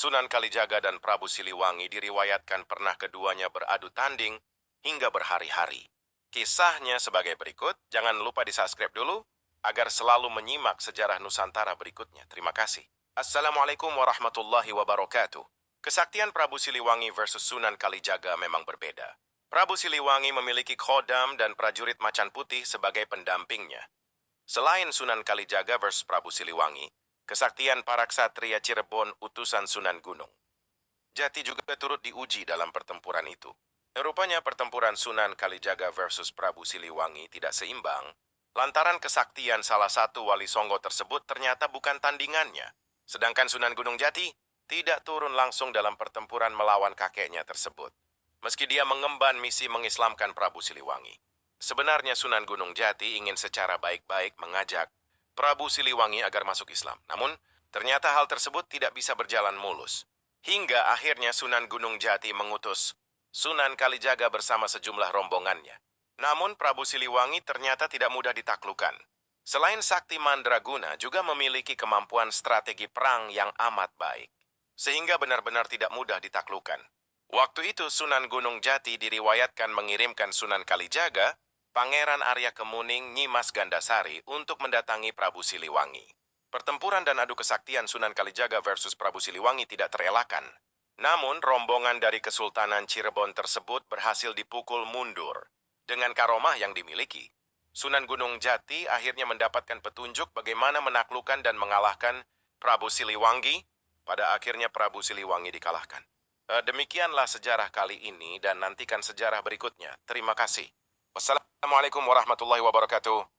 Sunan Kalijaga dan Prabu Siliwangi diriwayatkan pernah keduanya beradu tanding hingga berhari-hari. Kisahnya sebagai berikut, jangan lupa di-subscribe dulu agar selalu menyimak sejarah Nusantara berikutnya. Terima kasih. Assalamualaikum warahmatullahi wabarakatuh. Kesaktian Prabu Siliwangi versus Sunan Kalijaga memang berbeda. Prabu Siliwangi memiliki khodam dan prajurit macan putih sebagai pendampingnya. Selain Sunan Kalijaga versus Prabu Siliwangi, kesaktian para ksatria Cirebon utusan Sunan Gunung Jati juga turut diuji dalam pertempuran itu. Rupanya pertempuran Sunan Kalijaga versus Prabu Siliwangi tidak seimbang, lantaran kesaktian salah satu wali Songgo tersebut ternyata bukan tandingannya. Sedangkan Sunan Gunung Jati tidak turun langsung dalam pertempuran melawan kakeknya tersebut, meski dia mengemban misi mengislamkan Prabu Siliwangi. Sebenarnya Sunan Gunung Jati ingin secara baik-baik mengajak Prabu Siliwangi agar masuk Islam. Namun, ternyata hal tersebut tidak bisa berjalan mulus. Hingga akhirnya Sunan Gunung Jati mengutus Sunan Kalijaga bersama sejumlah rombongannya. Namun, Prabu Siliwangi ternyata tidak mudah ditaklukkan. Selain sakti mandraguna, juga memiliki kemampuan strategi perang yang amat baik, sehingga benar-benar tidak mudah ditaklukkan. Waktu itu Sunan Gunung Jati diriwayatkan mengirimkan Sunan Kalijaga, Pangeran Arya Kemuning, Nyimas Gandasari untuk mendatangi Prabu Siliwangi. Pertempuran dan adu kesaktian Sunan Kalijaga versus Prabu Siliwangi tidak terelakkan. Namun, rombongan dari Kesultanan Cirebon tersebut berhasil dipukul mundur. Dengan karomah yang dimiliki, Sunan Gunung Jati akhirnya mendapatkan petunjuk bagaimana menaklukkan dan mengalahkan Prabu Siliwangi. Pada akhirnya Prabu Siliwangi dikalahkan. Demikianlah sejarah kali ini dan nantikan sejarah berikutnya. Terima kasih. Wassalamualaikum warahmatullahi wabarakatuh.